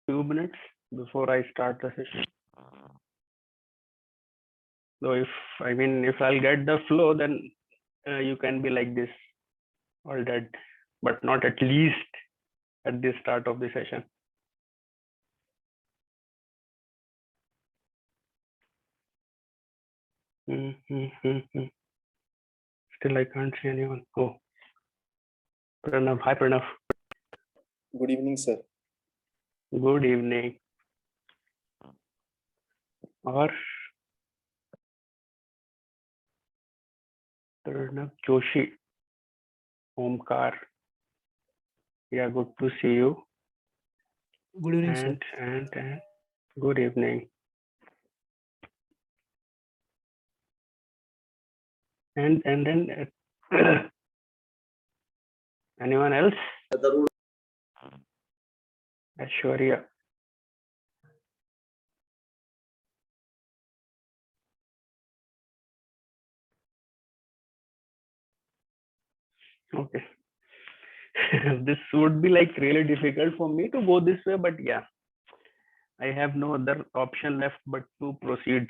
few minutes before I start the session. So if I'll get the flow, then you can be like this, all dead, but not at least at the start of the session. Still, I can't see anyone. Oh, Pranav. Hi, Pranav. Good evening, sir. Good evening. Or Pranav Joshi, Omkar. Yeah, good to see you. Good evening, sir. And good evening. And then anyone else? Ashwarya. Okay. This would be like really difficult for me to go this way, but yeah, I have no other option left but to proceed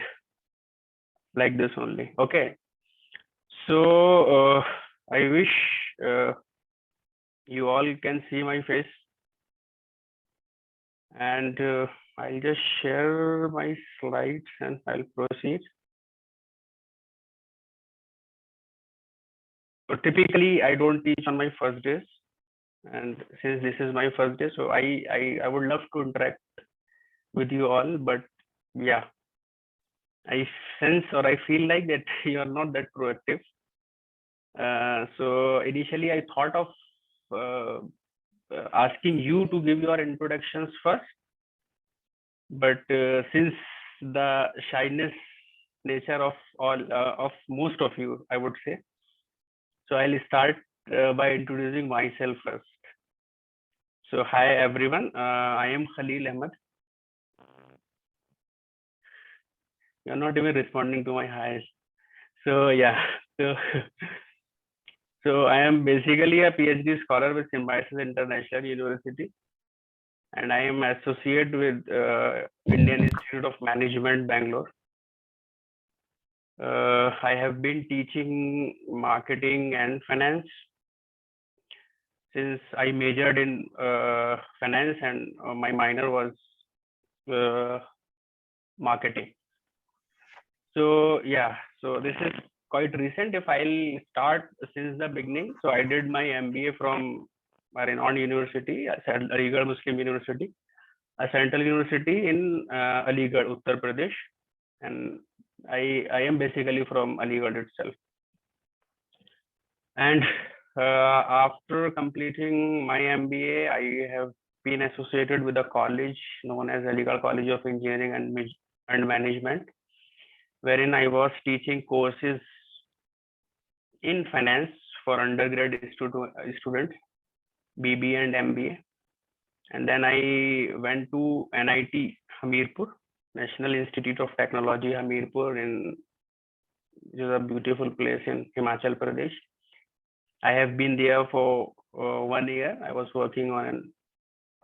like this only. Okay. So I wish you all can see my face, and I'll just share my slides and I'll proceed. So typically I don't teach on my first days, and since this is my first day, so I would love to interact with you all, but yeah, I sense or I feel like that you are not that proactive. So initially I thought of asking you to give your introductions first, but since the shyness nature of all of most of you, I would say, so I'll start by introducing myself first. So hi everyone, I am Khalil Ahmed. You're not even responding to my hi. So yeah, so so I am basically a PhD scholar with Symbiosis International University, and I am associate with Indian Institute of Management, Bangalore. I have been teaching marketing and finance since I majored in finance, and my minor was marketing. So yeah, so this is quite recent. If I'll start since the beginning, so I did my MBA from Renowned University, Aligarh Muslim University, a central university in Aligarh, Uttar Pradesh, and I am basically from Aligarh itself. And after completing my MBA, I have been associated with a college known as Aligarh College of Engineering and Management, wherein I was teaching courses in finance for undergrad students, BBA and MBA. And then I went to NIT Hamirpur, National Institute of Technology Hamirpur, which is a beautiful place in Himachal Pradesh. I have been there for 1 year. I was working on an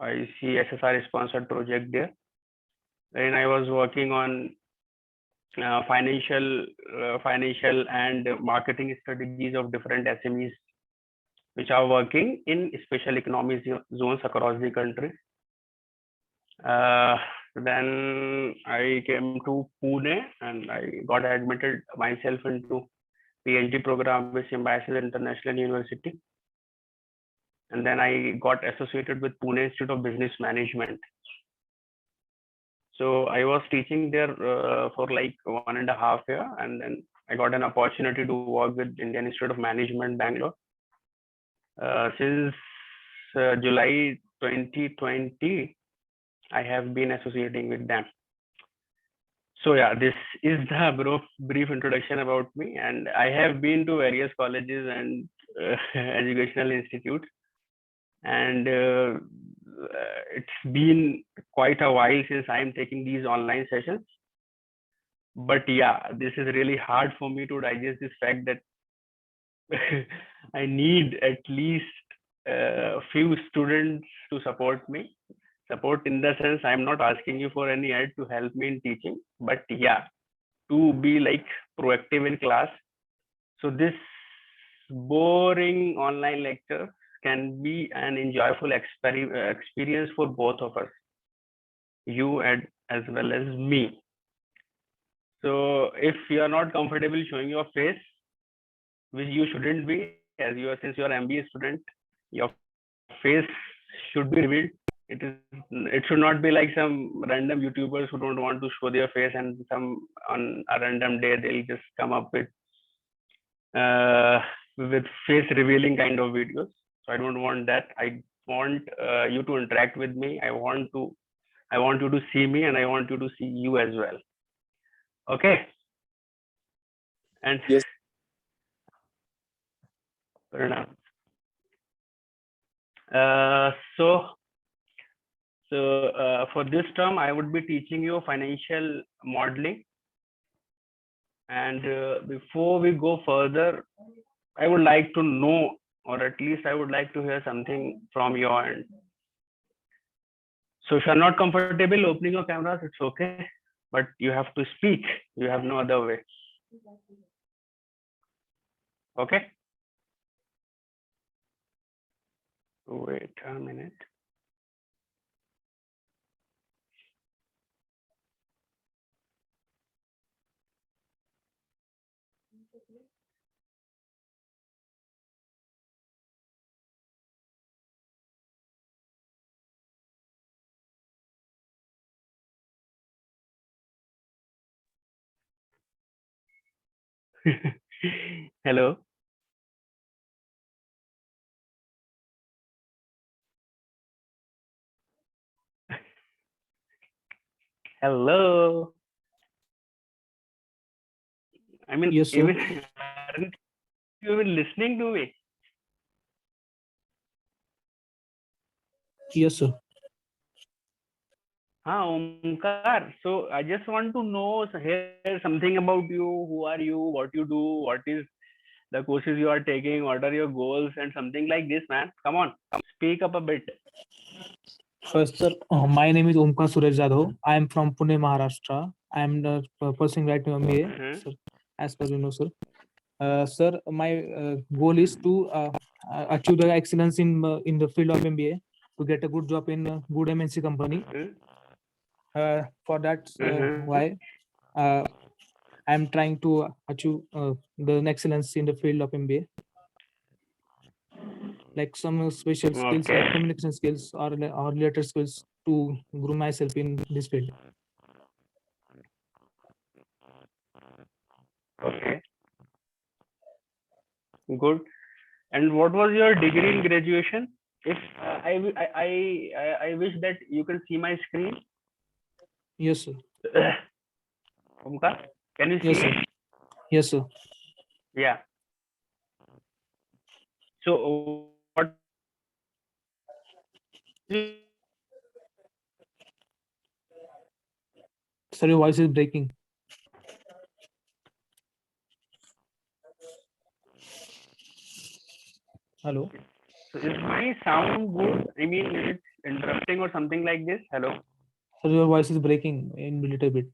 ICSSR sponsored project there, wherein I was working on financial and marketing strategies of different SMEs which are working in special economic zones across the country. Then I came to Pune and I got admitted myself into PhD program with Symbiosis International University. And then I got associated with Pune Institute of Business Management. So I was teaching there for like 1.5 years, and then I got an opportunity to work with Indian Institute of Management, Bangalore. Since July 2020, I have been associating with them. So yeah, this is the brief introduction about me, and I have been to various colleges and educational institutes, and it's been quite a while since I'm taking these online sessions. But yeah, this is really hard for me to digest this fact that I need at least a few students to support me. Support in the sense I'm not asking you for any help to help me in teaching, but yeah, to be like proactive in class. So this boring online lecture can be an enjoyable experience for both of us, you and as well as me. So if you are not comfortable showing your face, which you shouldn't be, as you are, since you are MBA student, your face should be revealed. It should not be like some random YouTubers who don't want to show their face, and some on a random day they'll just come up uh, with face revealing kind of videos. So I don't want that. I want you to interact with me. I want you to see me, and I want you to see you as well. Okay. And Yes. fair enough. So for this term, I would be teaching you financial modeling. And before we go further, I would like to know, or at least I would like to hear something from your end. So if you're not comfortable opening your cameras, it's okay, but you have to speak. You have no other way. Okay. Wait a minute. Hello. Hello. I mean, Yes, sir. even aren't you even listening to me? Yes, sir. Omkar. So I just want to know, hear something about you. Who are you? What you do? What is the courses you are taking? What are your goals? And something like this, man. Come on, speak up a bit. First, sir, my name is Omkar Suresh Jadhav. I am from Pune, Maharashtra. I am the pursuing right now MBA, Mhm. sir, as per you know, sir. Sir, my goal is to achieve the excellence in the field of MBA, to get a good job in a good MNC company. Mhm. For that, Mhm. why I am trying to achieve the excellence in the field of MBA, like some special skills like Okay. communication skills or related skills to grow myself in this field. Okay. Good. And what was your degree in graduation? If I wish that you can see my screen. Yes, sir. Omkar, can you Yes, see sir. it? Yes, sir. Yeah. So what Sir, your voice is breaking. Hello. So is my sound good? I mean, is it interrupting or something like this? Hello. Sir, your voice is breaking in a little bit.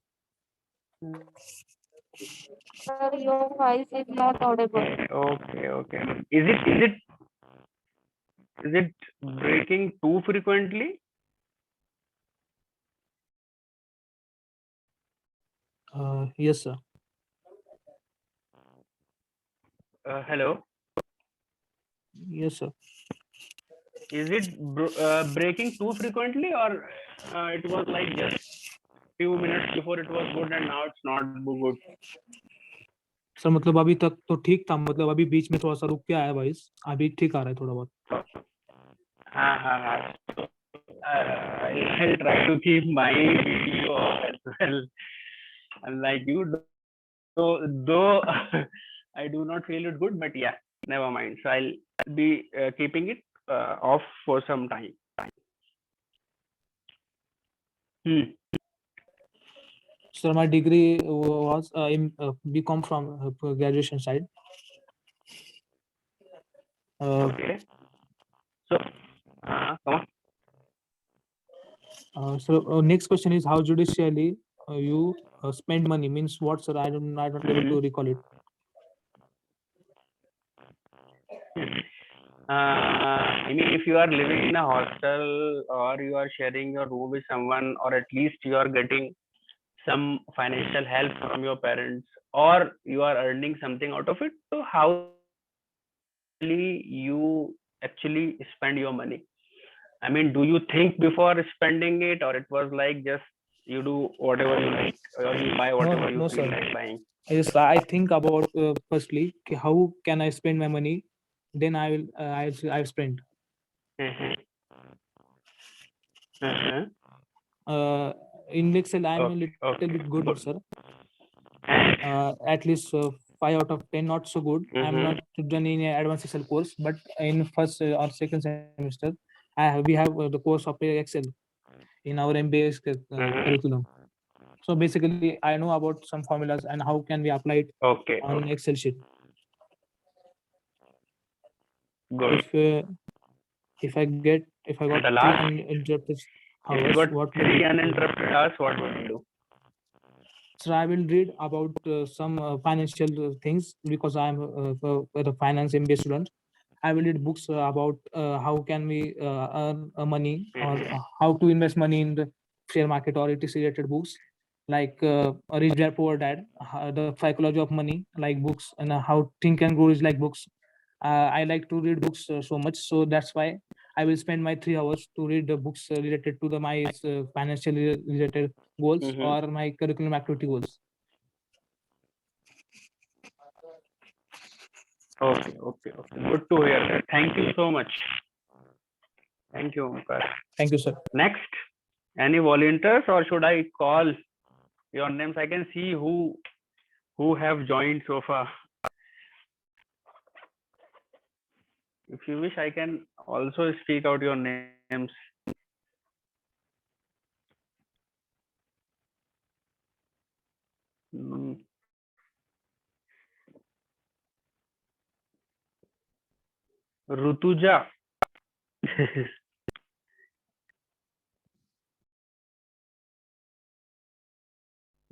Sir, your voice is not audible. Okay. Is it breaking too frequently? Yes, sir. Hello. Yes, sir. Is it breaking too frequently, or it was like just few minutes before it was good and now it's not good? Sir मतलब अभी तक तो ठीक था, मतलब अभी बीच में थोड़ा सा रुक के आया वॉइस, अभी ठीक आ रहा है थोड़ा बहुत. हाँ. So, I'll try to keep my video as well. Unlike you, though I do not feel it good, but yeah, never mind. So I'll be keeping it off for some time. Sir, my degree was in BCom from graduation side. Okay. So, come on. So next question is how judicially you spend money means what, sir? I'm not able to recall it. I mean, if you are living in a hostel or you are sharing your room with someone, or at least you are getting some financial help from your parents, or you are earning something out of it, so how you actually spend your money? I mean, do you think before spending it, or it was like just you do whatever you like, or you buy whatever you No, feel sir. like buying? I think about firstly how can I spend my money, then I will I've spent. Mhm. Mhm. In Excel I'm a Okay, little okay, bit good, good. sir. At least 5 out of 10, not so good. I'm not done in an advanced Excel course, but in first or second semester we have the course of Excel in our MBA curriculum. So basically I know about some formulas and how can we apply it Okay, on okay, Excel sheet. good. If I got And the three last, uninterrupted if you hours, got what would 3 it be? uninterrupted hours, what would you do? So I will read about some financial things because I'm a finance MBA student. I will read books about how can we earn money, or how to invest money in the share market, or it is related books like Rich Dad Poor Dad, the psychology of money, like books, and how Think and Grow is like books. I like to read books so much, so that's why I will spend my 3 hours to read the books related to my financially related goals or my curriculum activity goals. Okay, okay, okay. Good to hear that. Thank you so much. Thank you, Omkar. Thank you, sir. Next, any volunteers, or should I call your names? I can see who have joined so far. If you wish, I can also speak out your names. Hmm. Rutuja.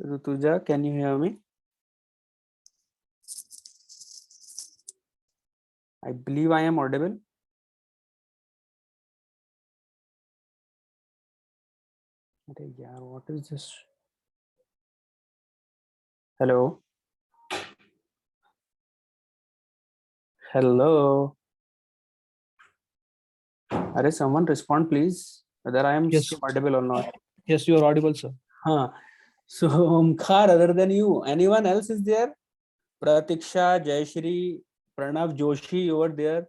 Rutuja, can you hear me? I believe I am audible. Yeah, what is this? Hello. Hello. Are someone respond, please, whether I am Yes. audible or not. Yes, you are audible, sir. Huh. So, Omkar, other than you, anyone else is there? Pratiksha, Jayashri, Pranav Joshi over there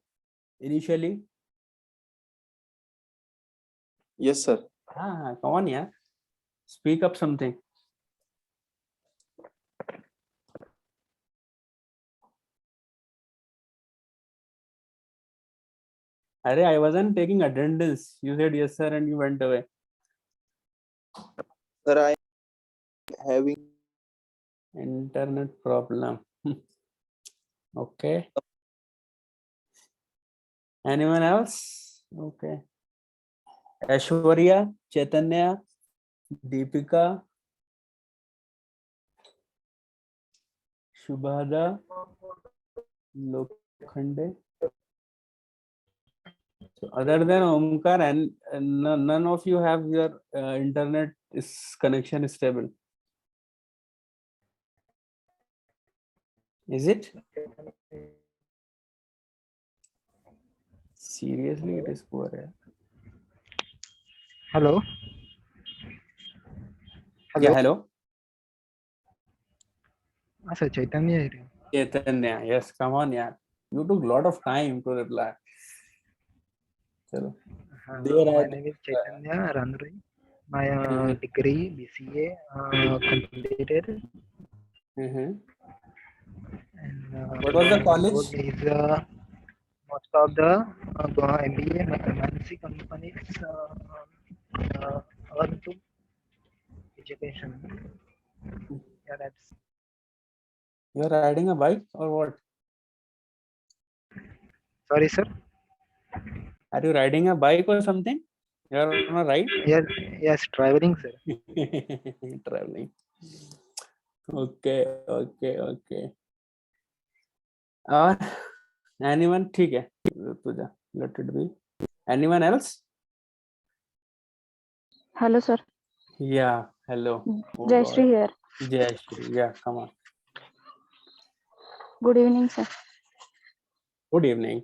initially? Yes, sir. Come on, yeah. Speak up something. I wasn't taking attendance. You said yes, sir, and you went away. Sir, I am having Internet problem. Okay. Anyone else? Okay. Aishwarya, Chaitanya, Deepika, Shubhada, Lokhande. So other than Omkar, and none of you have your internet connection is stable. Is it? Seriously, it is poor. Yeah. Hello. Yeah, hello. Sir, Chaitanya here. Chaitanya, yes, come on, yeah. You took a lot of time to reply. Chalo. My name is Chaitanya Ranrui. My degree BCA completed. Mhm. And What was the my college? goal is most of the MBA MNC companies earn to education. Yeah, that's. You're riding a bike or what? Sorry, sir. Are you riding a bike or something? You're on a right? Yes, yes, traveling, sir. Traveling. Okay, okay, okay. और anyone? ठीक है, तुझा let it be. Anyone else? Hello, sir. Yeah, hello. Oh Jayashree God. here. Jayashree. Yeah, come on. Good evening, sir. Good evening.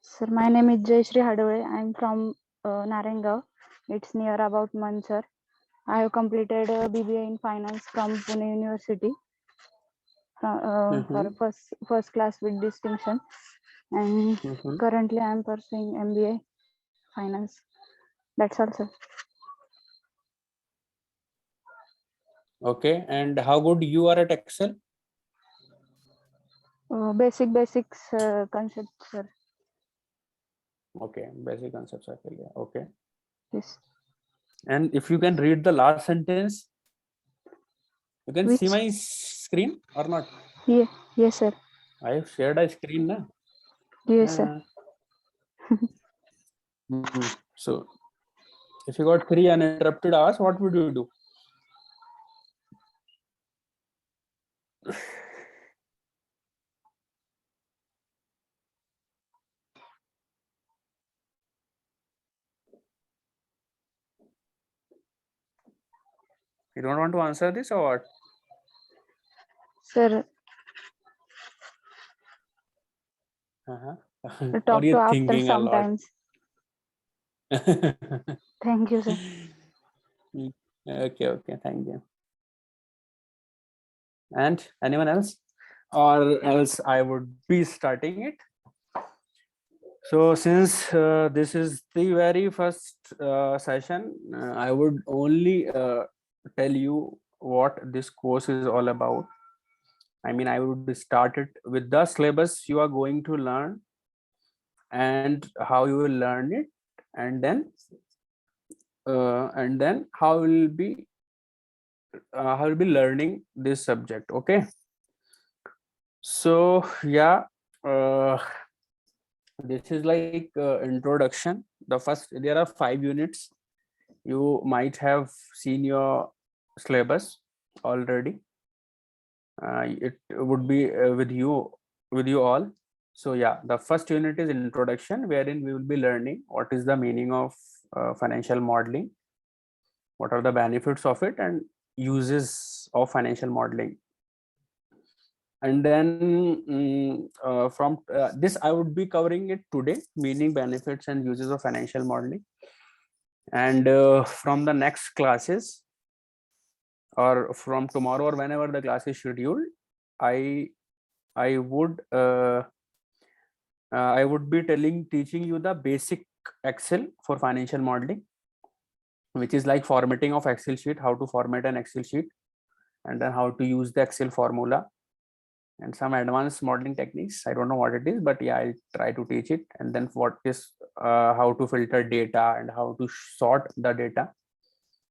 Sir, my name is Jayashree Hadaway. I'm from Naranga. It's near about Mansar. I have completed BBA in finance from Pune University for first class with distinction. And currently I am pursuing MBA finance. That's all, sir. Okay, and how good you are at Excel? Basics concepts, sir. Okay, basic concepts are clear. Okay. Yes. And if you can read the last sentence, you can see Which? my screen or not? Yeah. Yes, sir. I have shared a screen, na? Yes, sir. So, if you got 3 uninterrupted hours, what would you do? You don't want to answer this or what? Sir, Or talk you to after thinking a lot? sometimes. Thank you, sir. Okay, okay, thank you. And anyone else? Or else I would be starting it. So since this is the very first session, I would only tell you what this course is all about. I mean, I would start it with the syllabus you are going to learn and how you will learn it, and then how will be learning this subject. Okay. So yeah, this is like introduction. The first, there are 5 units. You might have seen your syllabus already. It would be with you all. So yeah, the first unit is introduction, wherein we will be learning what is the meaning of financial modeling, what are the benefits of it, and uses of financial modeling. And then from this, I would be covering it today, meaning, benefits, and uses of financial modeling. And from the next classes, or from tomorrow, or whenever the class is scheduled, I would be teaching you the basic Excel for financial modeling, which is like formatting of Excel sheet, how to format an Excel sheet, and then how to use the Excel formula, and some advanced modeling techniques. I don't know what it is, but yeah, I'll try to teach it. And then what is how to filter data and how to sort the data,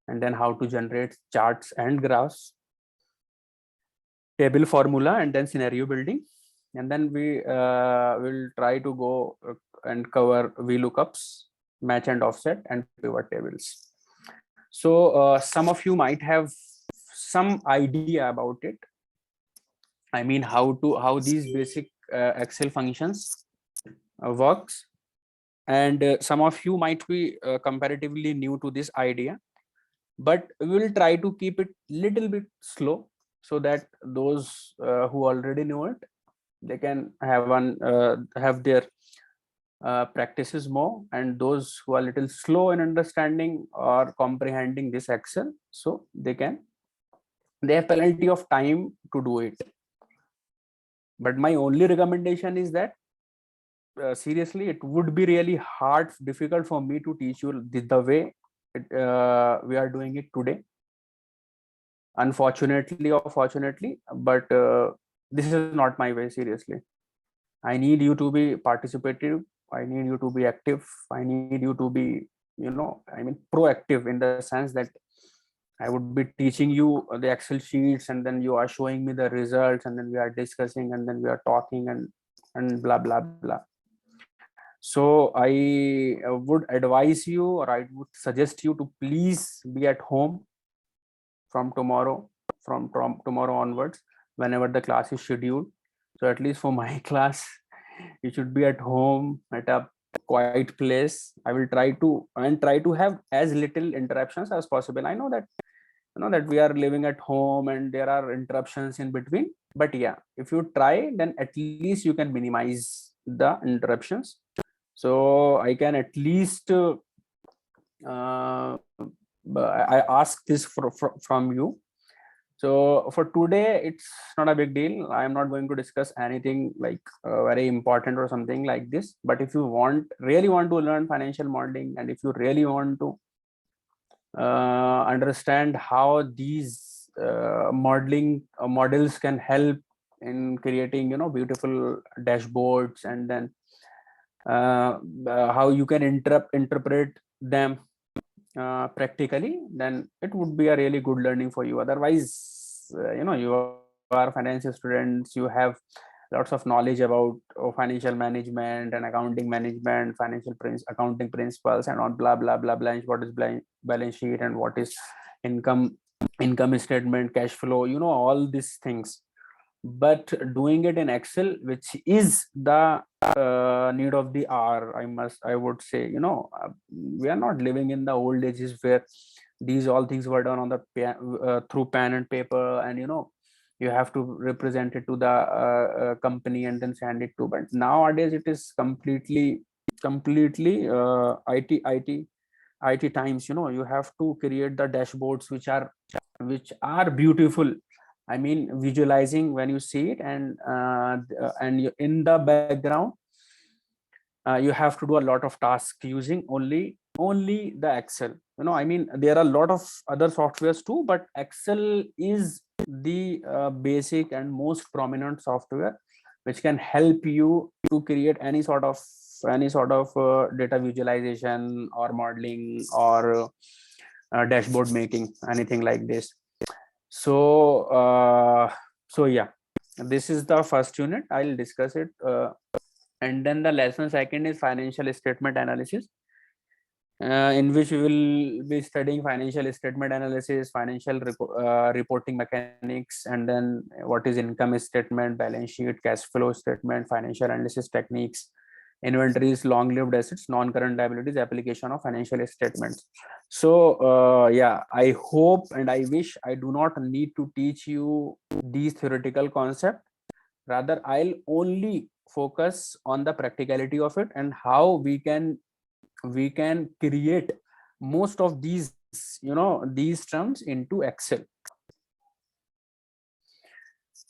and then how to generate charts and graphs, table formula, and then scenario building. And then we will try to go and cover VLOOKUPs, match and offset, and pivot tables. So some of you might have some idea about it. I mean, how these basic Excel functions works, and some of you might be comparatively new to this idea, but we will try to keep it little bit slow, so that those who already know it, they can have their practices more, and those who are little slow in understanding or comprehending this Excel, so they have plenty of time to do it. But my only recommendation is that seriously, it would be really difficult for me to teach you the way we are doing it today, unfortunately or fortunately. But this is not my way. Seriously, I need you to be participative, I need you to be active, I need you to be, I mean, proactive, in the sense that I would be teaching you the Excel sheets, and then you are showing me the results, and then we are discussing, and then we are talking, and blah blah blah. So I would advise you, or I would suggest you to please be at home from tomorrow, from tomorrow onwards, whenever the class is scheduled. So at least for my class, you should be at home at a quiet place. I will try to have as little interruptions as possible. I know that we are living at home and there are interruptions in between, but yeah, if you try, then at least you can minimize the interruptions. So I can at least I ask this from you. So for today, it's not a big deal. I am not going to discuss anything like very important or something like this. But if you really want to learn financial modeling, and if you really want to understand how these modeling models can help in creating beautiful dashboards, and then how you can interpret them practically, then it would be a really good learning for you. Otherwise, you are financial students, you have lots of knowledge about financial management and accounting management, accounting principles, and on blah blah blah blah. What is balance sheet, and what is income statement, cash flow, all these things. But doing it in Excel, which is the need of the hour, I would say, we are not living in the old ages where these all things were done on the through pen and paper, and you have to represent it to the company and then send it to. But nowadays it is completely IT times. You have to create the dashboards which are beautiful. I mean, visualizing when you see it, and in the background, you have to do a lot of tasks using only the Excel. I mean, there are a lot of other softwares too, but Excel is the basic and most prominent software which can help you to create any sort of data visualization or modeling or dashboard making, anything like this. So yeah, this is the first unit. I'll discuss it, and then the lesson second is financial statement analysis, in which we will be studying financial statement analysis, financial reporting mechanics, and then what is income statement, balance sheet, cash flow statement, financial analysis techniques, inventories, long-lived assets, non-current liabilities, application of financial statements. So yeah, I hope and I wish I do not need to teach you these theoretical concepts. Rather, I'll only focus on the practicality of it and how we can create most of these these terms into Excel.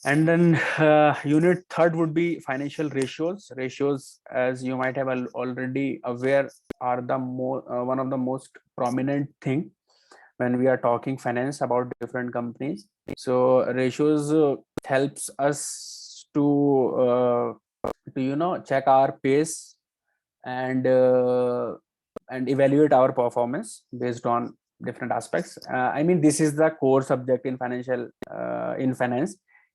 And then unit third would be financial ratios. Ratios, as you might have already aware, are the one of the most prominent thing when we are talking finance about different companies. So ratios helps us to check our pace and evaluate our performance based on different aspects. I mean, this is the core subject in finance.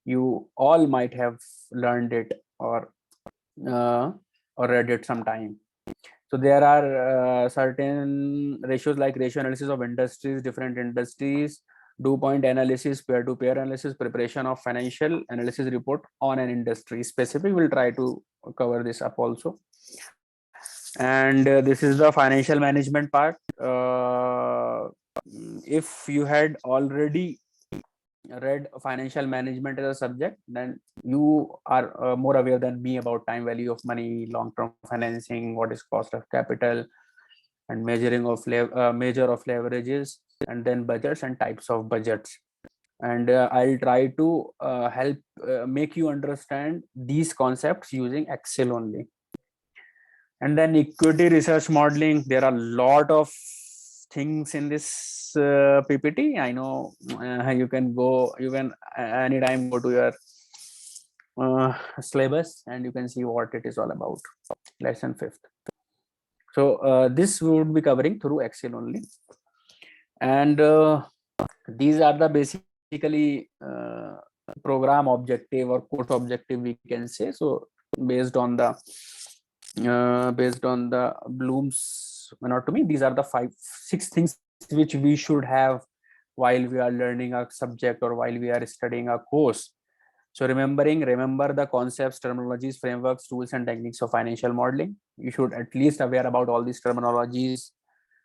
You all might have learned it or read it sometime. So there are certain ratios like ratio analysis of industries, different industries, dew point analysis, peer-to-peer analysis, preparation of financial analysis report on an industry specific. We'll try to cover this up also. And this is the financial management part. If you had already read financial management as a subject, then you are more aware than me about time value of money, long-term financing, what is cost of capital, and measure of leverages, and then budgets and types of budgets. And I'll try to help make you understand these concepts using Excel only. And then equity research modeling, there are a lot of things in this PPT. I know you can anytime go to your syllabus and you can see what it is all about. Lesson 5th. So this we would be covering through Excel only. And these are the basically program objective or course objective, we can say. So based on the based on the Bloom's anatomy. These are the 6 things which we should have while we are learning a subject or while we are studying a course. So remember the concepts, terminologies, frameworks, tools, and techniques of financial modeling. You should at least aware about all these terminologies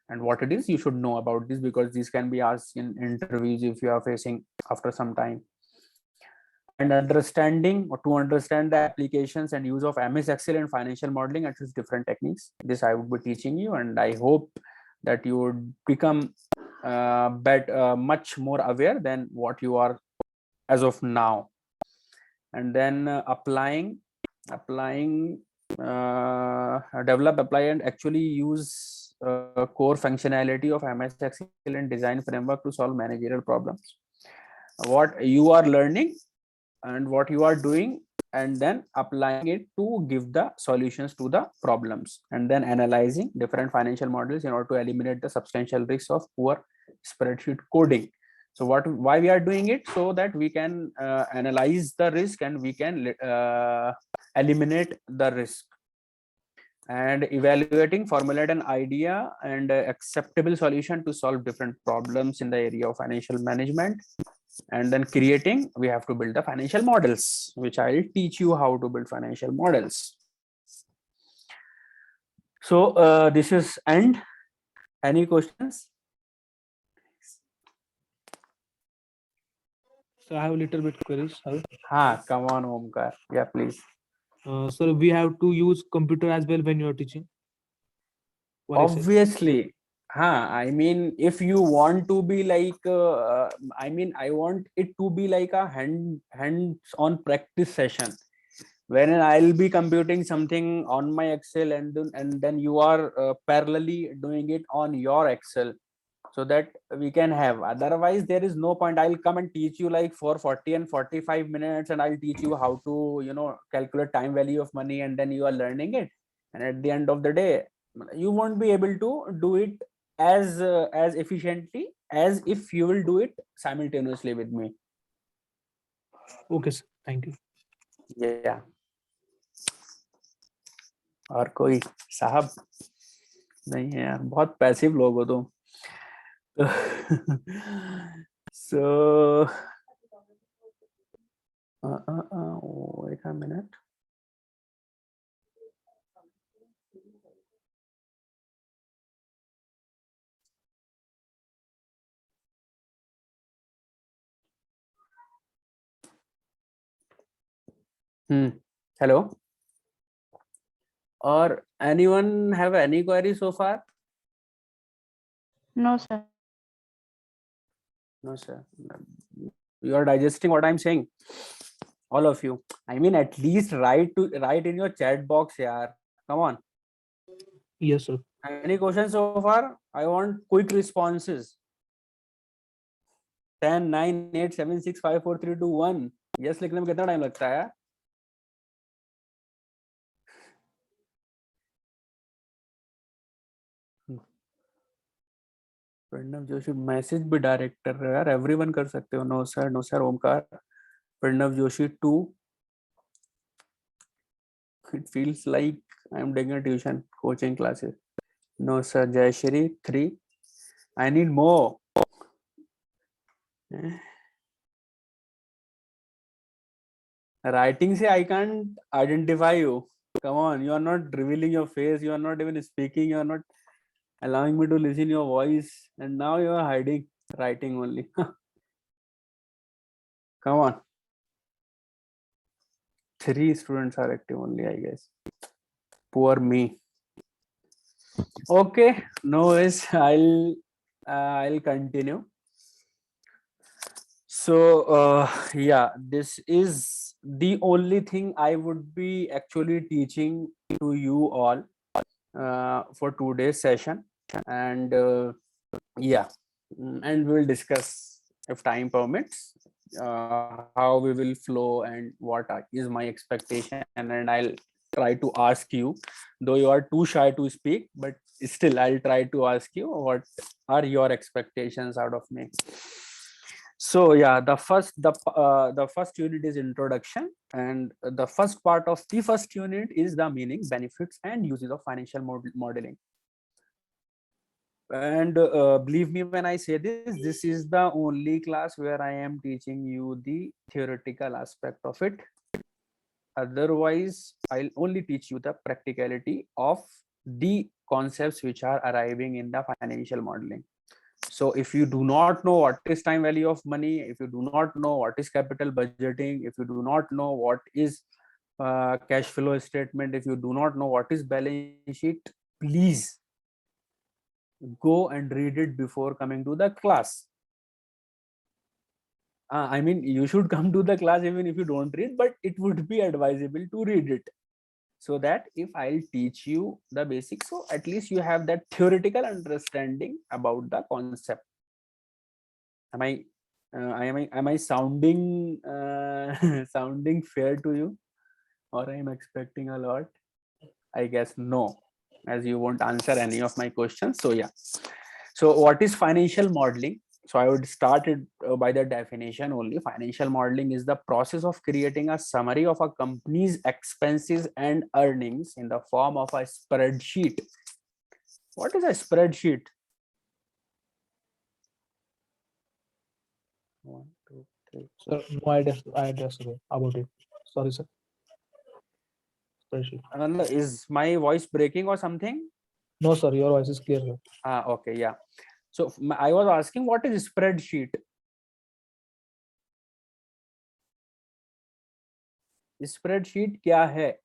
and what it is. You should know about this because these can be asked in interviews if you are facing after some time. And understanding or to understand the applications and use of MS Excel and financial modeling and its different techniques. This I would be teaching you, and I hope that you would become much more aware than what you are as of now. And then develop, apply, and actually use core functionality of MS Excel and design framework to solve managerial problems. What you are learning and what you are doing, and then applying it to give the solutions to the problems, and then analyzing different financial models in order to eliminate the substantial risks of poor spreadsheet coding. So why we are doing it? So that we can analyze the risk and we can eliminate the risk, and evaluating, formulate an idea and acceptable solution to solve different problems in the area of financial management. And then creating, we have to build the financial models, which I'll teach you how to build financial models. So this is end. Any questions? So I have a little bit queries, sir. Come on, Omkar. Yeah, please. Sir, we have to use computer as well when you are teaching. What is it? Obviously. I mean, if you want to be like, I want it to be like a hands-on practice session, wherein I'll be computing something on my Excel, and then you are parallelly doing it on your Excel, so that we can have. Otherwise, there is no point. I'll come and teach you like for 40 and 45 minutes, and I'll teach you how to, calculate time value of money, and then you are learning it. And at the end of the day, you won't be able to do it as efficiently as if you will do it simultaneously with me. Okay, sir. Thank you. Yeah. और कोई साहब नहीं है यार, बहुत passive लोग हो तुम. So wait a minute. Hello. Or anyone have any query so far? No, sir. No, sir. You are digesting what I'm saying, all of you. I mean, at least write in your chat box, yaar. Come on. Yes, sir. Any questions so far? I want quick responses. 10, 9, 8, 7, 6, 5, 4, 3, 2, 1. Yes, लिखने में कितना time लगता है? Pranav Joshi message भी direct कर रहे हो यार. एवरीवन कर सकते हो. No sir Omkar. Pranav Joshi 2. It feels like I'm taking a tuition coaching classes. No sir. Jayashri 3. I need more. Writing say I can't identify you. Come on, you are not revealing your face, you are not even speaking, you are not allowing me to listen your voice, and now you are hiding. Writing only. Come on. 3 students are active only, I guess. Poor me. Okay, no worries. I'll continue. So yeah, this is the only thing I would be actually teaching to you all for today's session. And yeah, and we'll discuss, if time permits, how we will flow and what is my expectation, and I'll try to ask you, though you are too shy to speak, but still I'll try to ask you what are your expectations out of me. So yeah, the first unit is introduction, and the first part of the first unit is the meaning, benefits, and uses of financial modeling. And believe me when I say this is the only class where I am teaching you the theoretical aspect of it. Otherwise, I'll only teach you the practicality of the concepts which are arriving in the financial modeling. So if you do not know what is time value of money, if you do not know what is capital budgeting, if you do not know what is cash flow statement, if you do not know what is balance sheet, please go and read it before coming to the class. I mean, you should come to the class even if you don't read, but it would be advisable to read it, so that if I'll teach you the basics, so at least you have that theoretical understanding about the concept. Am I sounding sounding fair to you, or I'm expecting a lot? I guess no, as you won't answer any of my questions. So yeah. So what is financial modeling? So I would start it by the definition only. Financial modeling is the process of creating a summary of a company's expenses and earnings in the form of a spreadsheet. What is a spreadsheet? 1, 2, 3. Sir, no idea sir, about it. Sorry, sir. Spreadsheet. Is my voice breaking or something? No, sir, your voice is clear, sir. Okay, yeah. So I was asking, what is spreadsheet? Spreadsheet क्या है?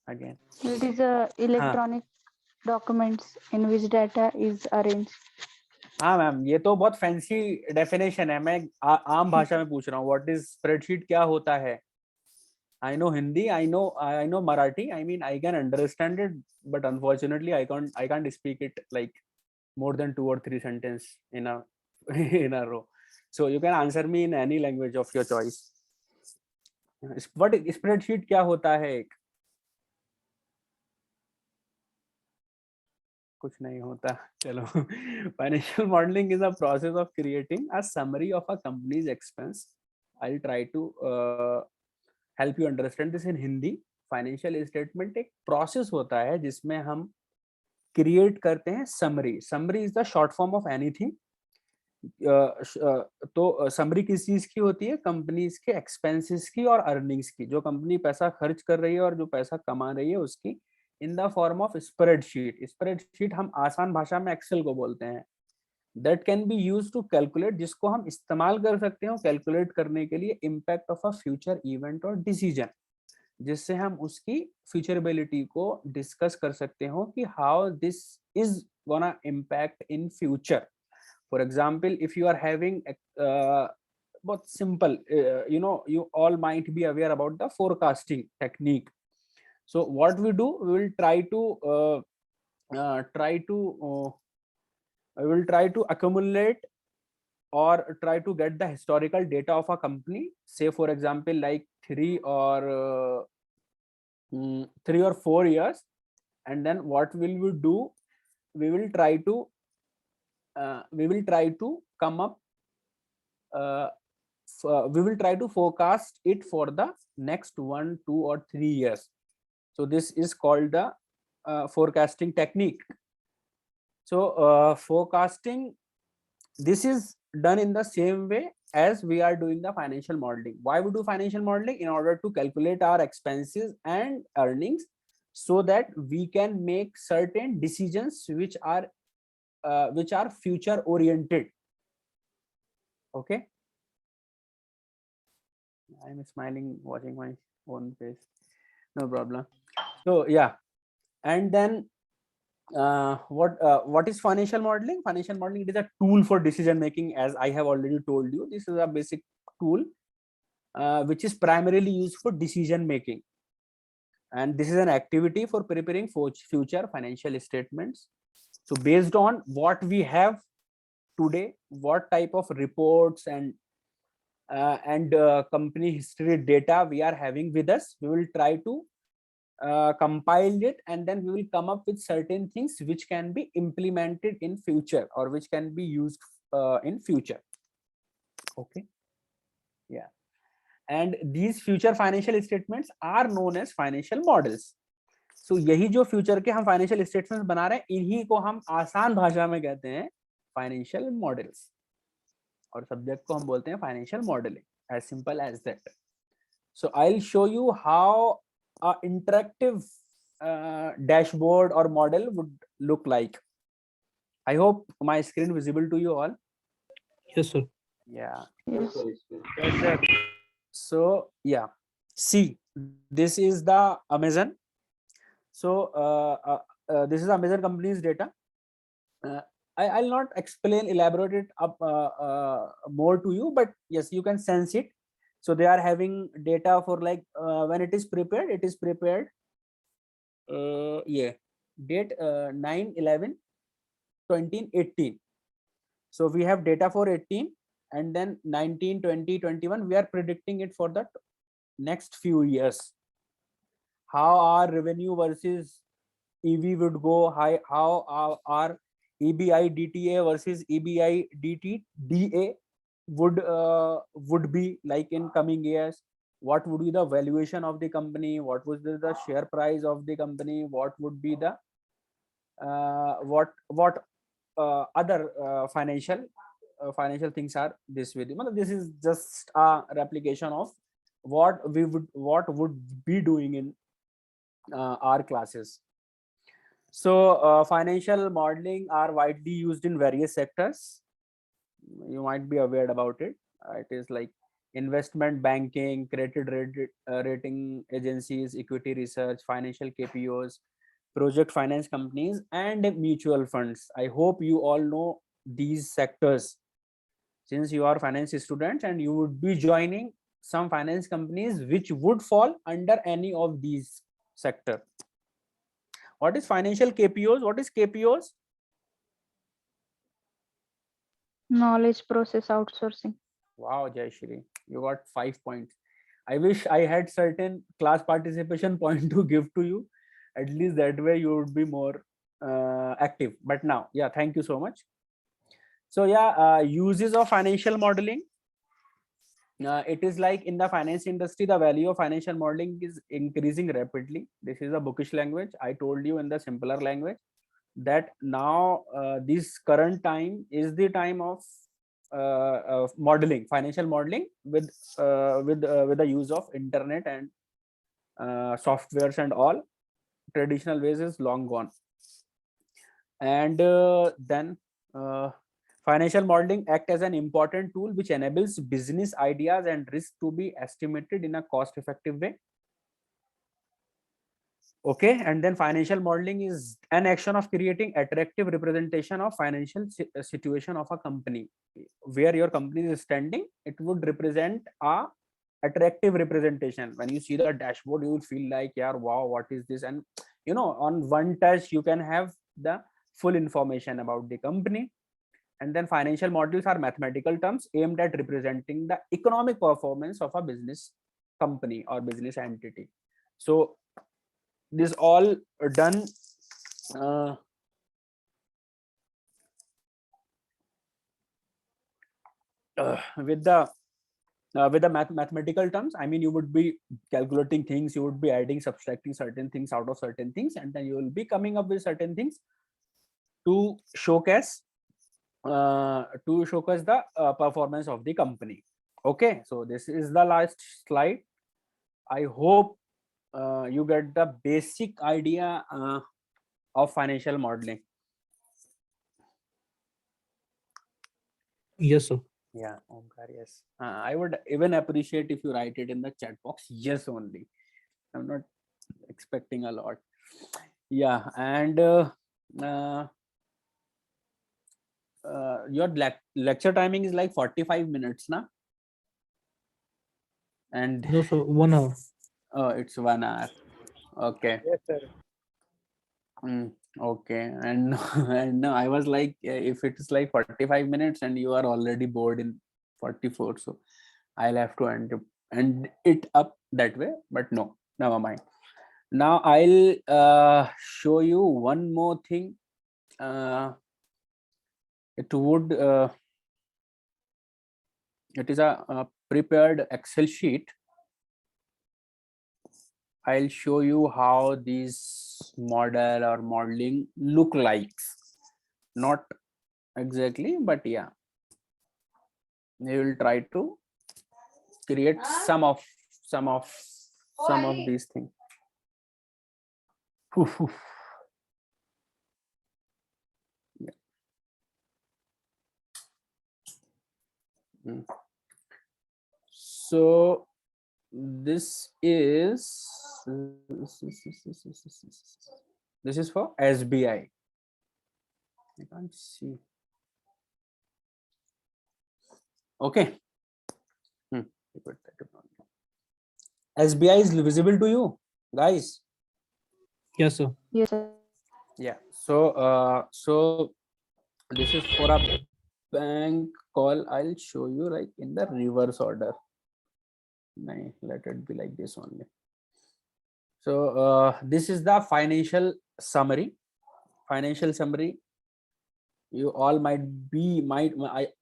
Again. It is a electronic documents in which data is arranged. हाँ ma'am, ये तो बहुत fancy definition है. मैं आम भाषा में पूछ रहा हूँ, व्हाट इज स्प्रेडशीट क्या होता है? I know Hindi, I know Marathi. I mean, I can understand it, but unfortunately, I can't speak it like more than 2 or 3 sentences in a in a row. So you can answer me in any language of your choice. What spreadsheet क्या होता है? कुछ नहीं होता. चलो. Financial modeling is a process of creating a summary of a company's expense. I'll try to help you understand this in Hindi. Financial statement एक process होता है जिसमें हम क्रिएट करते हैं summary. Summary is the short form of anything. तो summary किस चीज की होती है? कंपनीज के एक्सपेंसेस की और अर्निंग्स की. जो कंपनी पैसा खर्च कर रही है और जो पैसा कमा रही है उसकी, in the form of spreadsheet. Spreadsheet हम आसान भाषा में एक्सेल को बोलते हैं. That can be use to calculate, जिसको हम इस्तेमाल कर सकते हैं कैलकुलेट करने के लिए impact of a future event और डिसीजन, जिससे हम उसकी फ्यूचरेबिलिटी को डिस्कस कर सकते हो कि how this is gonna impact in future. For example, if you are having बहुत simple, you all might be aware about the forecasting technique. So what we do, we will try to accumulate or try to get the historical data of a company, say for example like 3 or 4 years, and then what will we do? We will try to come up we will try to forecast it for the next 1, 2 or 3 years. So this is called the forecasting technique. So forecasting, this is done in the same way as we are doing the financial modeling. Why we do financial modeling? In order to calculate our expenses and earnings, so that we can make certain decisions which are future oriented. Okay, I'm smiling watching my own face, no problem. So yeah, and then what is financial modeling? Financial modeling, it is a tool for decision making, as I have already told you. This is a basic tool which is primarily used for decision making, and this is an activity for preparing for future financial statements. So based on what we have today, what type of reports and company history data we are having with us, we will try to compiled it, and then we will come up with certain things which can be implemented in future or which can be used in future. Okay, yeah, and these future financial statements are known as financial models. So यही जो future के हम financial statements बना रहे हैं, इन्हीं को हम आसान भाषा में कहते हैं फाइनेंशियल मॉडल्स, और सब्जेक्ट को हम बोलते हैं financial modelling, as simple as that. So I'll show you how a interactive dashboard or model would look like. I hope my screen visible to you all. Yes, sir. Yeah. Yes. Yes, sir. So yeah, see, this is the Amazon. So this is Amazon company's data. I'll not elaborate it up more to you, but yes, you can sense it. So they are having data for like when it is prepared, yeah, date 9/11/2018. So we have data for 18, and then 19, 20, 21. We are predicting it for the next few years. How our revenue versus EV would go, how our EBI DTA versus EBI DA would be like in coming years. What would be the valuation of the company? What was the share price of the company? What would be the what other financial things are this way. This is just a replication of what would be doing in our classes. So financial modeling are widely used in various sectors. You might be aware about it. It is like investment banking, credit rating agencies, equity research, financial KPOs, project finance companies, and mutual funds. I hope you all know these sectors, since you are finance students and you would be joining some finance companies which would fall under any of these sector. What is financial KPOs? What is KPOs? Knowledge process outsourcing. Wow, Jayashri, you got 5 points. I wish I had certain class participation point to give to you. At least that way you would be more active. But now, yeah, thank you so much. So yeah, uses of financial modeling. It is like in the finance industry, the value of financial modeling is increasing rapidly. This is a bookish language. I told you in the simpler language that now this current time is the time of modeling, financial modeling with the use of internet and softwares and all. Traditional ways is long gone. And then financial modeling act as an important tool which enables business ideas and risk to be estimated in a cost effective way. Okay, and then financial modeling is an action of creating attractive representation of financial situation of a company. Where your company is standing, it would represent a attractive representation. When you see the dashboard, you will feel like, yeah, wow, what is this? And you know, on one touch you can have the full information about the company. And then financial models are mathematical terms aimed at representing the economic performance of a business company or business entity. So this all done with the mathematical terms. I mean, you would be calculating things, you would be adding, subtracting certain things out of certain things, and then you will be coming up with certain things to showcase the performance of the company. Okay, so this is the last slide. I hope you get the basic idea of financial modeling. Yes, sir. Yeah, Omkar, yes. I would even appreciate if you write it in the chat box. Yes, only. I'm not expecting a lot. Yeah, and your lecture timing is like 45 minutes, na? And No, sir. 1 hour. oh, it's 1 hour. Okay. Yes, sir. Okay, and and no, I was like, if it's like 45 minutes and you are already bored in 44, so I'll have to end it up that way. But no, never mind. Now I'll show you one more thing. It is a prepared Excel sheet. I'll show you how these model or modeling look like. Not exactly, but yeah, we will try to create some of these things. Yeah. So this is for SBI. I can't see. Okay. SBI is visible to you, guys. Yes, sir. Yes, sir. Yeah. So this is for a bank call. I'll show you like in the reverse order. Let it be like this only. So this is the financial summary. You all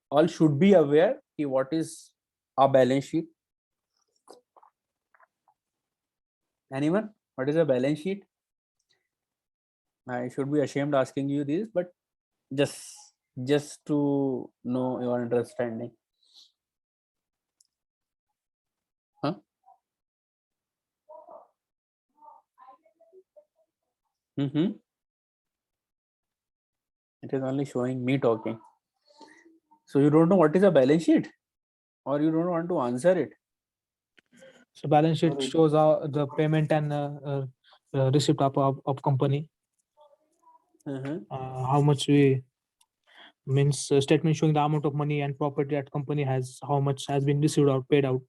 all should be aware what is a balance sheet. Anyone? What is a balance sheet? I should be ashamed asking you this, but just to know your understanding. Huh? It is only showing me talking. So you don't know what is a balance sheet, or you don't want to answer it. So balance sheet Sorry. shows the payment and receipt of company. How much we means statement showing the amount of money and property that company has, how much has been received or paid out.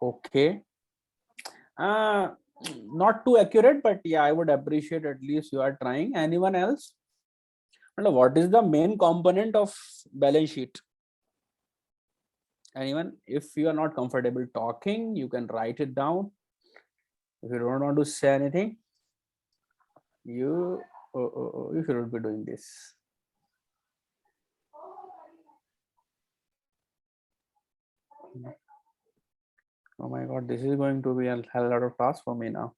Okay. Not too accurate, but yeah, I would appreciate at least you are trying. Anyone else? What is the main component of balance sheet? Anyone? If you are not comfortable talking, you can write it down. If you don't want to say anything, you shouldn't be doing this. Oh my god, this is going to be a hell lot of task for me now.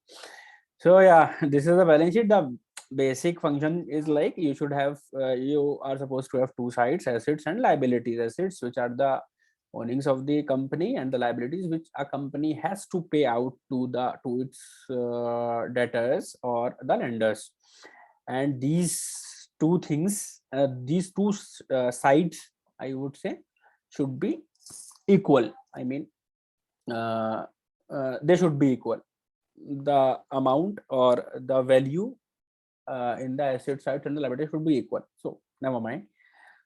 So yeah, this is the balance sheet. The basic function is like you should have you are supposed to have two sides, assets and liabilities. Assets, which are the earnings of the company, and the liabilities which a company has to pay out to its debtors or the lenders. And these two things, these two sides, I would say, should be equal. I mean, they should be equal. The amount or the value in the asset side and the liability should be equal. So never mind.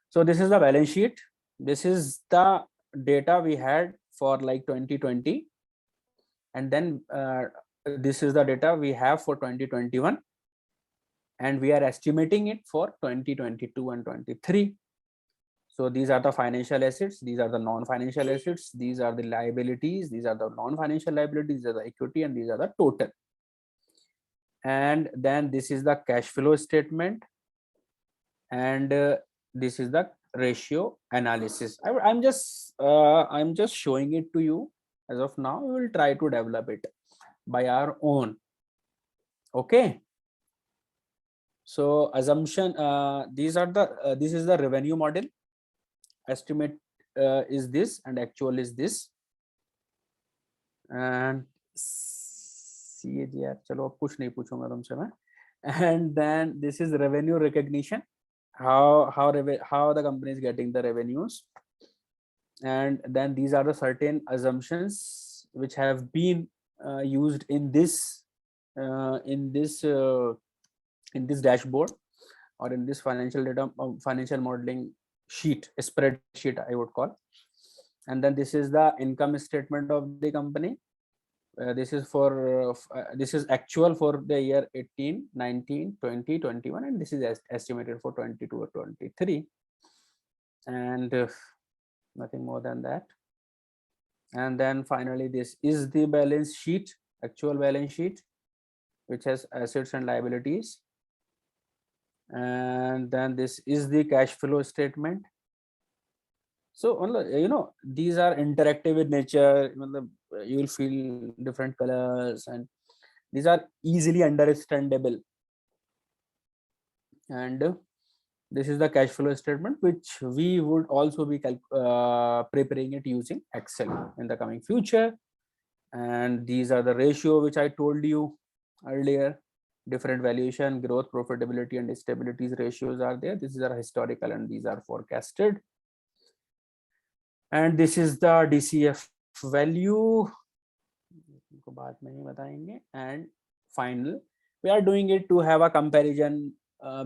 So this is the balance sheet. This is the data we had for like 2020, and then this is the data we have for 2021, and we are estimating it for 2022 and 23. So these are the financial assets, these are the non-financial assets, these are the liabilities, these are the non-financial liabilities, these are the equity, and these are the total. And then this is the cash flow statement, and this is the ratio analysis. I'm just showing it to you as of now. We will try to develop it by our own. Okay. So assumption, these are the this is the revenue model. Estimate is this and actual is this. And चलो अब कुछ नहीं पूछूंगा तुमसे मैं. And then this is revenue recognition, how the company is getting the revenues. And then these are the certain assumptions which have been used in this dashboard or in this financial data financial modeling sheet, a spreadsheet I would call. And then this is the income statement of the company. This is for this is actual for the year 18, 19, 20, 21, and this is estimated for 22 or 23, and nothing more than that. And then finally, this is the balance sheet, actual balance sheet, which has assets and liabilities. And then this is the cash flow statement. So these are interactive in nature. You will feel different colors, and these are easily understandable. And this is the cash flow statement, which we would also be preparing it using Excel in the coming future. And these are the ratio which I told you earlier. Different valuation, growth, profitability, and stability ratios are there. These are historical and these are forecasted. And this is the DCF value. And final, we are doing it to have a comparison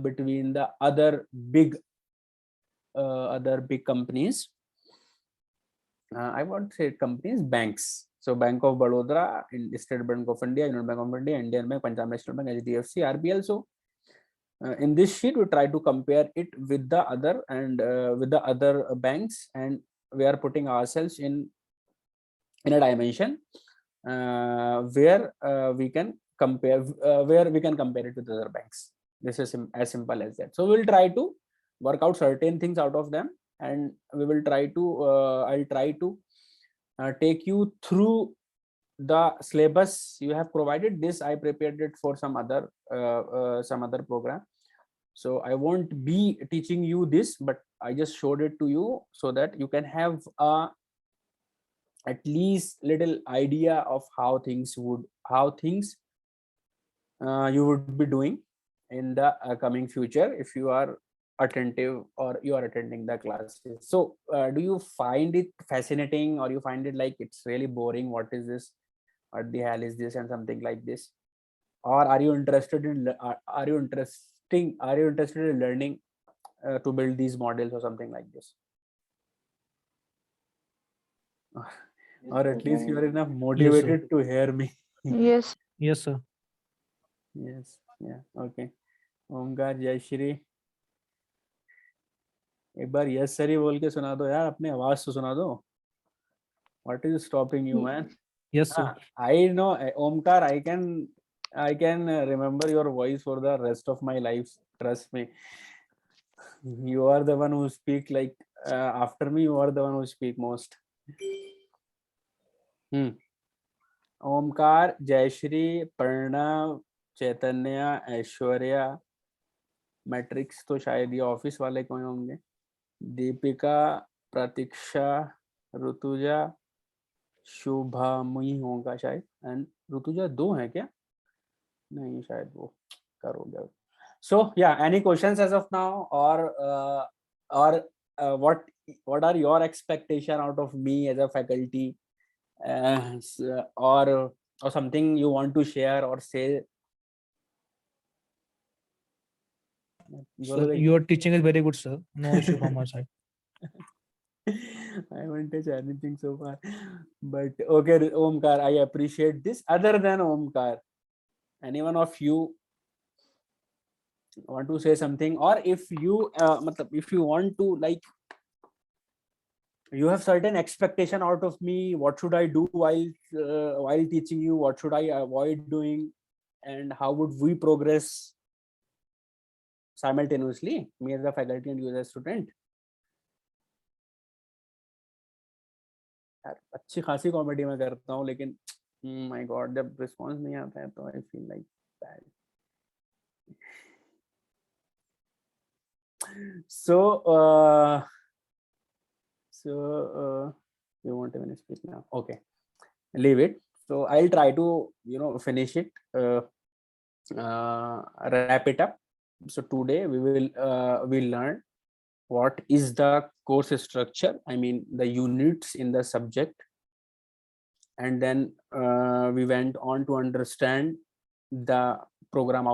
between the other big companies. I won't say companies, banks. So Bank of Baroda, State Bank of India, Union Bank of India, Indian Bank, Punjab National Bank, HDFC, RBL. So in this sheet, we try to compare it with the other banks, and we are putting ourselves in a dimension where we can compare it with other banks. This is as simple as that. So we'll try to work out certain things out of them, and we will try to I'll try to take you through the syllabus you have provided. This I prepared it for some other program, so I won't be teaching you this, but I just showed it to you so that you can have at least little idea of how things you would be doing in the coming future if you are attentive or you are attending the classes. So do you find it fascinating, or you find it like it's really boring? What is this? What the hell is this? And something like this? Or are you interested in learning to build these models or something like this? Or at least you are enough motivated to hear me. Yes. Yes, sir. Yes. Yeah. Okay. Omkar Jayashree, एक बार yes sir ही बोल के सुना दो यार, अपनी आवाज तो सुना दो. What is stopping you, man? Yes, sir. I know, Omkar, I can remember your voice for the rest of my life. Trust me. You are the one who speak like after me. You are the one who speak most. Omkar, Jayashree, Pranav, Chaitanya, Aishwarya, matrix तो शायद ये office वाले कोई होंगे, दीपिका, प्रतीक्षा, ऋतुजा, शुभामुई होगा शायद. And Rutuja 2 है क्या? नहीं, शायद वो करोगे. So yeah, any questions as of now, or what are your expectation out of me as a faculty, or something you want to share or say? Sir, your teaching is very good, sir. No issue from our side. I haven't touched anything so far, but okay, Omkar, I appreciate this. Other than Omkar, anyone of you want to say something, or if you if you want to, like, you have certain expectation out of me, what should I do while teaching you, what should I avoid doing, and how would we progress simultaneously, me as a faculty and you as a student? यार अच्छी खासी comedy में करता हूँ, लेकिन my God जब response नहीं आता है तो I feel like bad. So you won't even speak now. Okay, leave it. So I'll try to finish it, wrap it up. So today we will we'll learn what is the course structure, I mean the units in the subject, and then we went on to understand the program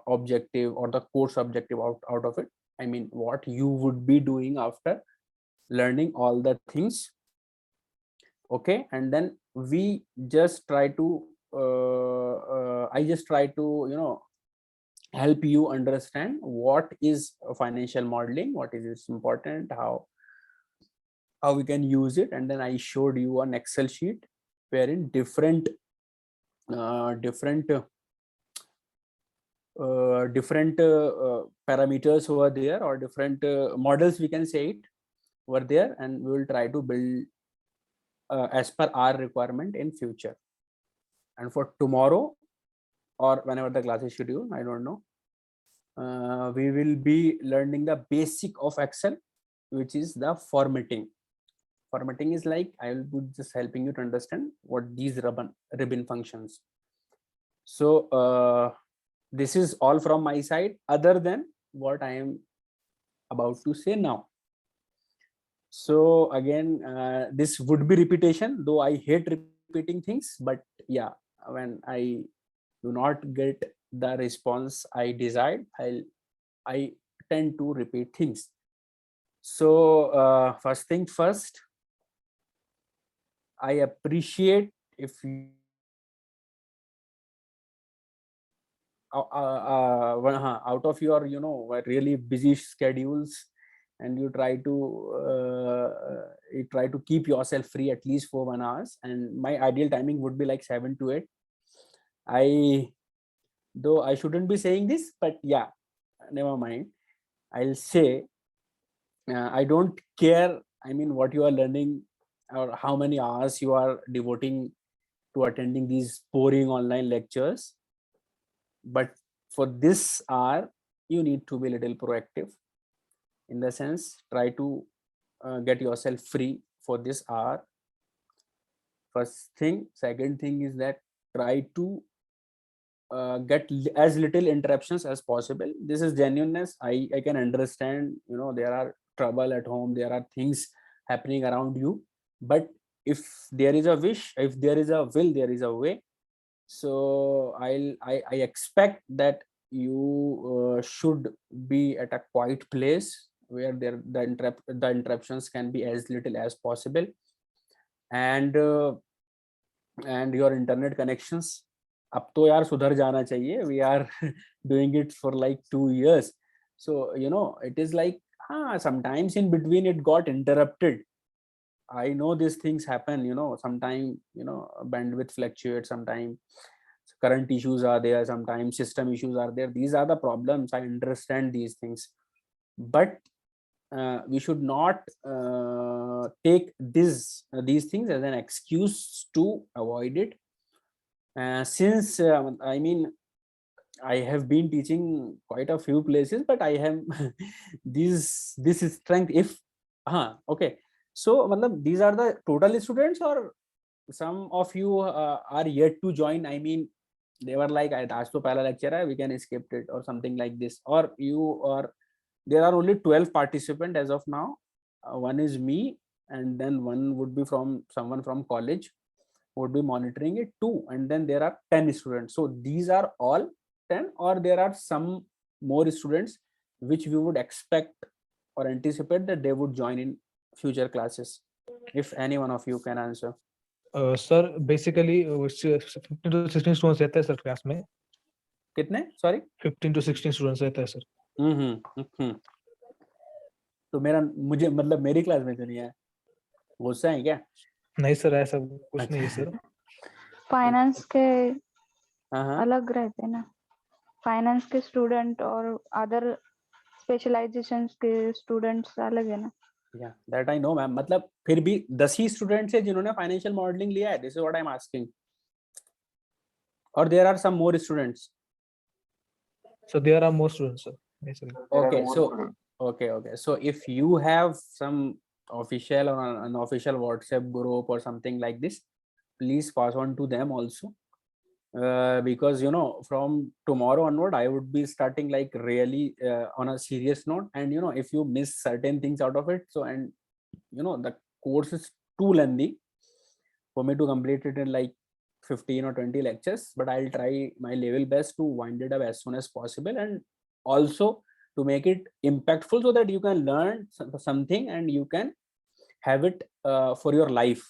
objective or the course objective out of it. I mean what you would be doing after learning all the things. Okay, and then we just try to I just try to help you understand what is financial modeling, what is its important, how how we can use it, and then I showed you an Excel sheet wherein different parameters were there, or different models, we can say it, were there, and we will try to build as per our requirement in future. And for tomorrow, or whenever the class is scheduled, I don't know, we will be learning the basic of Excel, which is the formatting. Formatting is like, I will be just helping you to understand what these ribbon functions. So this is all from my side, other than what I am about to say now. So again, this would be repetition, though I hate repeating things, but yeah, when I do not get the response I desired, I tend to repeat things. So first thing first, I appreciate if you out of your really busy schedules, and you try to keep yourself free at least for 1 hour, and my ideal timing would be like 7 to 8. Though I shouldn't be saying this, but yeah, never mind, I'll say, I don't care, I mean, what you are learning or how many hours you are devoting to attending these boring online lectures, but for this hour you need to be a little proactive. In the sense, try to get yourself free for this hour. First thing. Second thing is that try to get as little interruptions as possible. This is genuineness. I can understand, there are trouble at home, there are things happening around you, but if there is a wish, if there is a will, there is a way. So I expect that you should be at a quiet place where the interruptions can be as little as possible, and your internet connections अब तो यार सुधर जाना चाहिए. We are doing it for like 2 years, so it is like sometimes in between it got interrupted. I know these things happen, sometimes bandwidth fluctuates, sometimes current issues are there, sometimes system issues are there. These are the problems. I understand these things, but we should not take these things as an excuse to avoid it. Since I mean, I have been teaching quite a few places, but I have this strength. If okay, so these are the total students, or some of you are yet to join. I mean, they were like, आज तो पहला lecture है, we can skip it, or something like this. Or there are only 12 participants as of now. One is me, and then one would be from someone from college would be monitoring it too, and then there are 10 students. So these are all 10, or there are some more students which we would expect or anticipate that they would join in future classes. If any one of you can answer. Sir, basically 15 to 16 students रहते हैं sir class में. कितने? Sorry? 15 to 16 students रहते हैं sir. तो मुझे मतलब मेरी क्लास में तो नहीं है, गुस्सा है क्या? नहीं सर, ऐसा कुछ नहीं है सर. फाइनेंस के अलग रहते हैं ना, फाइनेंस के स्टूडेंट और अदर स्पेशलाइजेशंस के स्टूडेंट्स अलग है ना. Yeah, that I know, ma'am. मतलब फिर भी 10 ही स्टूडेंट्स है जिन्होंने फाइनेंशियल मॉडलिंग लिया है. This is what I am asking. और there are some more students. So there are more students, sir. Basically. Okay, so okay. So if you have some official or unofficial WhatsApp group or something like this, please pass on to them also. Because from tomorrow onward I would be starting like really on a serious note, and if you miss certain things out of it, so and the course is too lengthy for me to complete it in like 15 or 20 lectures, but I'll try my level best to wind it up as soon as possible, and also to make it impactful so that you can learn something and you can have it for your life,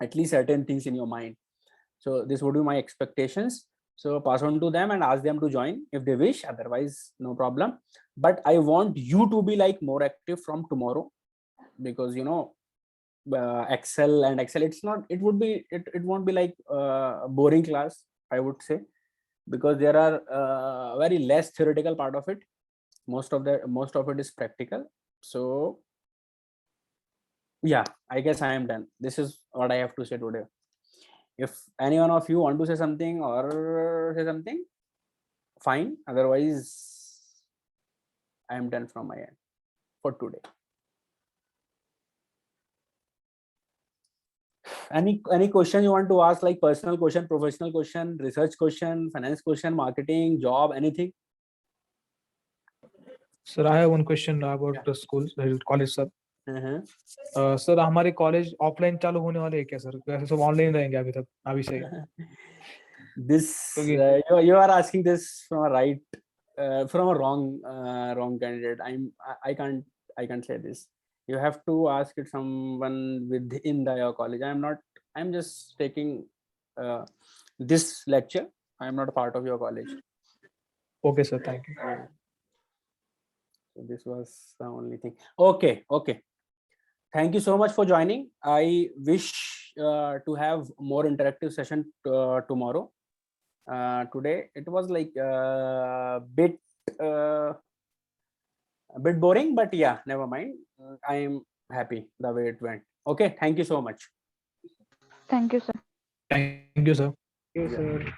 at least certain things in your mind. So this would be my expectations. So pass on to them and ask them to join if they wish, otherwise no problem. But I want you to be like more active from tomorrow. because Excel and Excel, it won't be like a boring class, I would say, because there are very less theoretical part of it. Most of it is practical. So yeah, I guess I am done. This is what I have to say today. If any one of you want to say something or say something, fine. Otherwise, I am done from my end for today. Any question you want to ask, like personal question, professional question, research question, finance question, marketing, job, anything? Sir, I have one question about the school, college, sir. Sir हमारे college offline चालू होने वाले हैं क्या sir? वैसे सब online रहेंगे अभी से? This you are asking this from a right from a wrong candidate. I can't say this. You have to ask it someone within your college. I'm just taking this lecture. I am not a part of your college. Okay sir, thank you. So this was the only thing. Okay. Thank you so much for joining. I wish to have more interactive session tomorrow. Today it was like a bit boring, but yeah, never mind. I am happy the way it went. Okay, thank you so much. Thank you, sir. Thank you, sir. Thank you, sir.